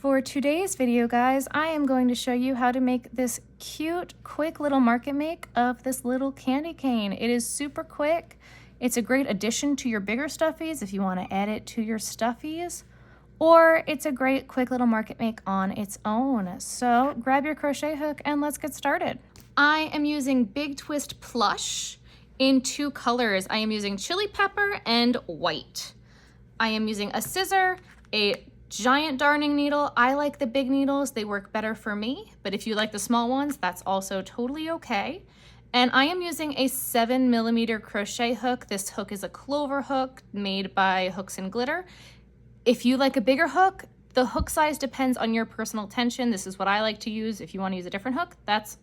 For today's video, guys, I am going to show you how to make this cute, quick little market make of this little candy cane. It is super quick. It's a great addition to your bigger stuffies if you want to add it to your stuffies, or it's a great quick little market make on its own. So grab your crochet hook and let's get started. I am using Big Twist Plush in two colors. I am using chili pepper and white. I am using a scissor, a giant darning needle. I like the big needles, they work better for me, but if you like the small ones, that's also totally okay. And I am using a 7mm crochet hook. This hook is a clover hook made by Hooks and Glitter. If you like a bigger hook, the hook size depends on your personal tension. This is what I like to use. If you want to use a different hook, that's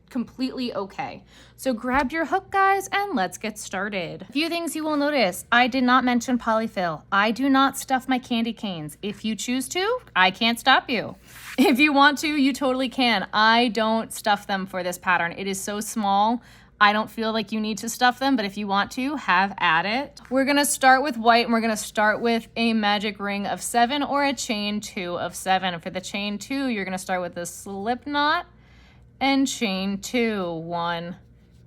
completely okay. So grab your hook, guys, and let's get started. A few things you will notice. I did not mention polyfill. I do not stuff my candy canes. If you choose to, I can't stop you. If you want to, you totally can. I don't stuff them for this pattern. It is so small. I don't feel like you need to stuff them, but if you want to, have at it. We're gonna start with white, and we're gonna start with a magic ring of 7 or a chain 2 of 7. For the chain 2, you're gonna start with a slip knot and chain 2, 1,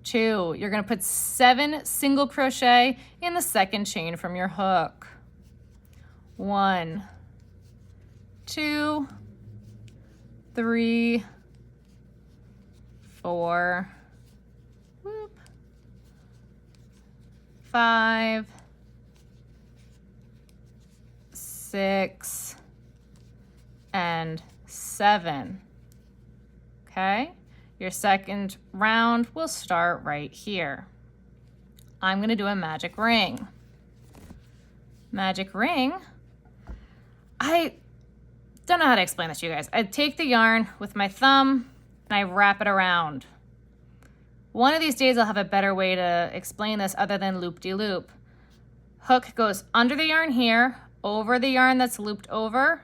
2. You're gonna put 7 single crochet in the second chain from your hook. 1, 2, 3, 4, 5, 6, and 7. Okay, your second round will start right here. I'm gonna do a magic ring. Magic ring, I don't know how to explain this to you guys. I take the yarn with my thumb and I wrap it around. One of these days I'll have a better way to explain this other than loop-de-loop. Hook goes under the yarn here, over the yarn that's looped over,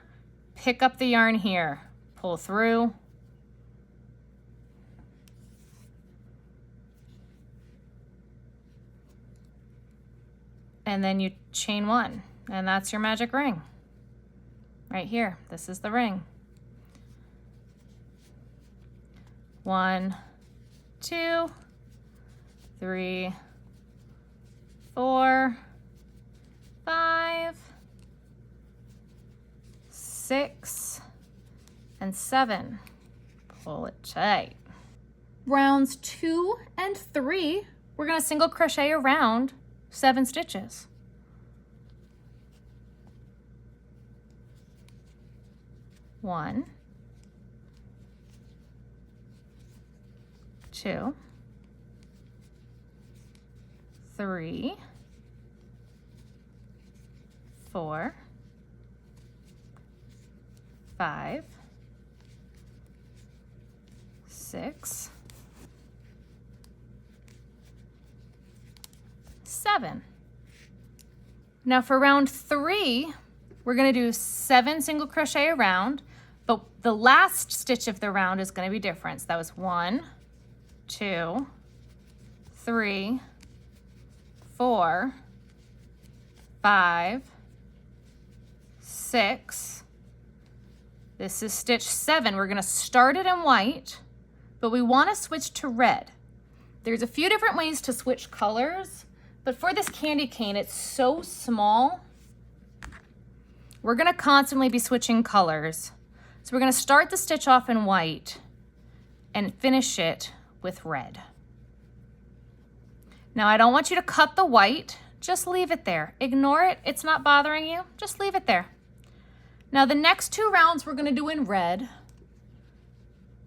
pick up the yarn here, pull through, and then you chain 1, and that's your magic ring. Right here, this is the ring. 1, 2, 3, 4, 5, 6, and 7. Pull it tight. Rounds 2 and 3, we're gonna single crochet around 7 stitches. 1, 2, 3, 4, 5, 6, 7. Now for round 3, we're going to do 7 single crochet around, but the last stitch of the round is going to be different. So that was 1, 2, 3, 4, 5, 6. This is stitch 7. We're going to start it in white, but we want to switch to red. There's a few different ways to switch colors, but for this candy cane, it's so small, we're going to constantly be switching colors. So we're going to start the stitch off in white and finish it with red. Now I don't want you to cut the white, just leave it there. Ignore it, it's not bothering you, just leave it there. Now the next 2 rounds we're gonna do in red.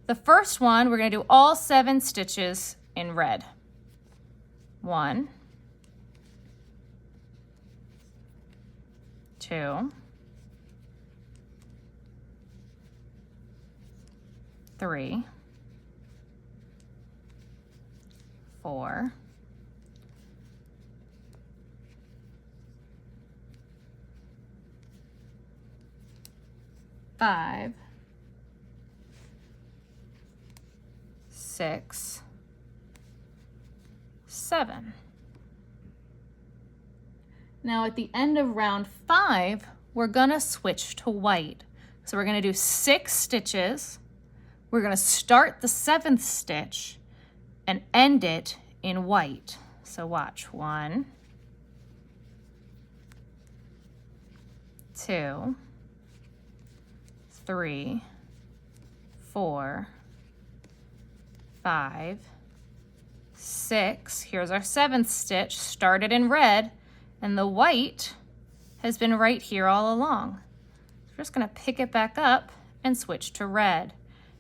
The first one, we're gonna do all 7 stitches in red. 1, 2, 3, 4, 5, 6, 7. Now at the end of round 5, we're gonna switch to white. So we're gonna do 6 stitches. We're gonna start the 7th stitch and end it in white. So watch, 1, 2, 3, 4, 5, 6. Here's our 7th stitch, started in red, and the white has been right here all along. So we're just gonna pick it back up and switch to red.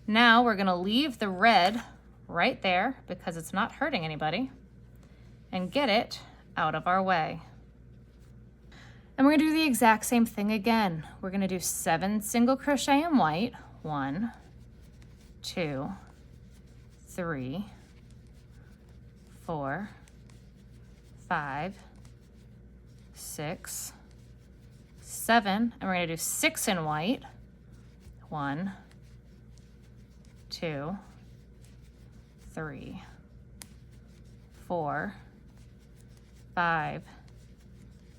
Now we're gonna leave the red right there because it's not hurting anybody and get it out of our way. And we're gonna do the exact same thing again. We're gonna do 7 single crochet in white. 1, 2, 3, 4, 5, 6, 7, and we're gonna do 6 in white. 1, 2, 3, 4, 5,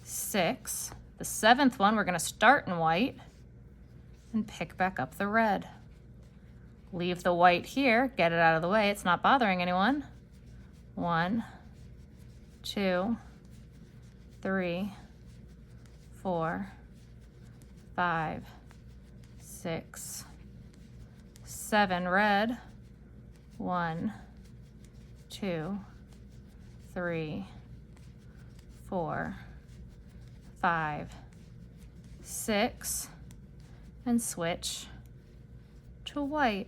6. The 7th one, we're gonna start in white and pick back up the red. Leave the white here, get it out of the way, it's not bothering anyone. 1, 2, 3, 4, 5, 6, 7, red. 1, 2, 3, 4, 5, 6, and switch to white.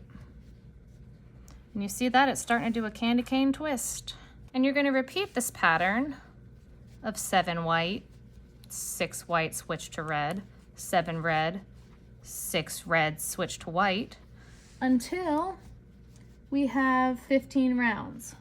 And you see that it's starting to do a candy cane twist. And you're going to repeat this pattern of 7 white, 6 white, switch to red, 7 red, 6 red, switch to white, until we have 15 rounds.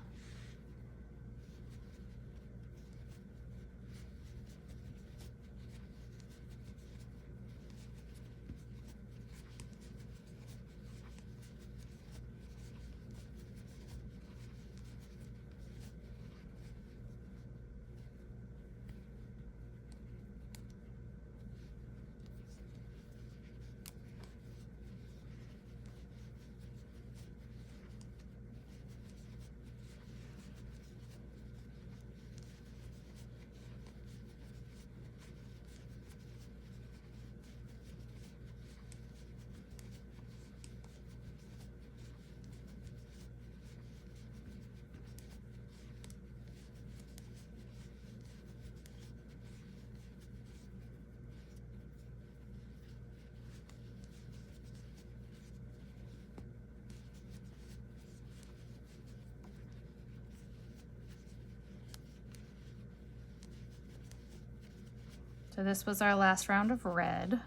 So this was our last round of red.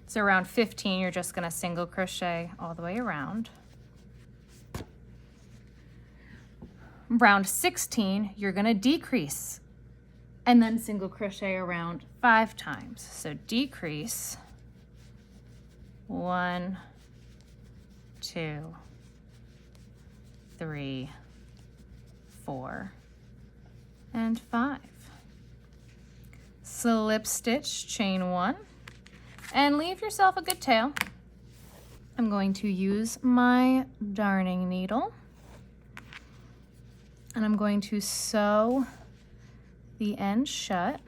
So around 15, you're just gonna single crochet all the way around. Round 16, you're gonna decrease and then single crochet around 5 times. So decrease, 1, 2, 3, 4, and 5. Slip stitch, chain 1, and leave yourself a good tail. I'm going to use my darning needle, and I'm going to sew the end shut.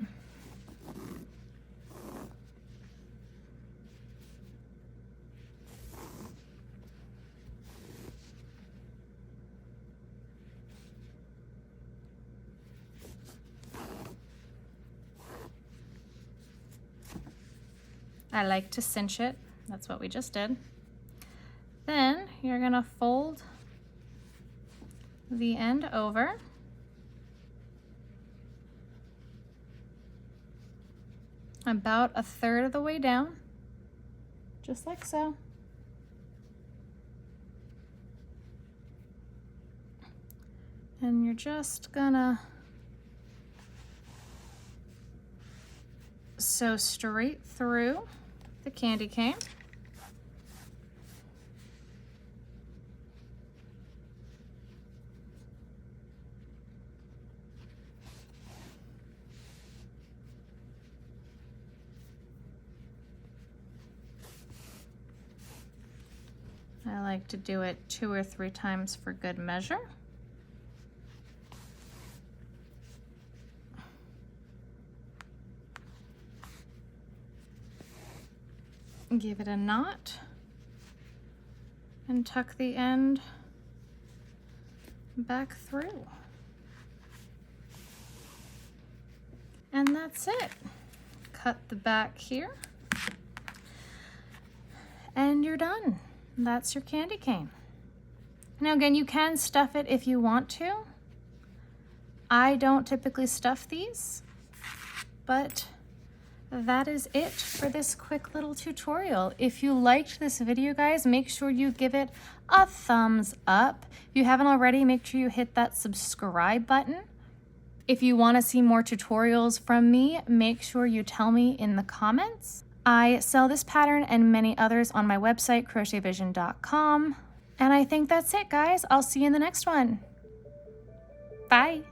I like to cinch it. That's what we just did. Then you're gonna fold the end over. About 1/3 of the way down, just like so. And you're just gonna sew straight through the candy cane. I like to do it 2 or 3 times for good measure. Give it a knot and tuck the end back through. And that's it. Cut the back here and you're done. That's your candy cane. Now again, you can stuff it if you want to. I don't typically stuff these, but that is it for this quick little tutorial. If you liked this video, guys, make sure you give it a thumbs up. If you haven't already, make sure you hit that subscribe button. If you want to see more tutorials from me, make sure you tell me in the comments. I sell this pattern and many others on my website, crochetvision.com. And I think that's it, guys. I'll see you in the next one. Bye.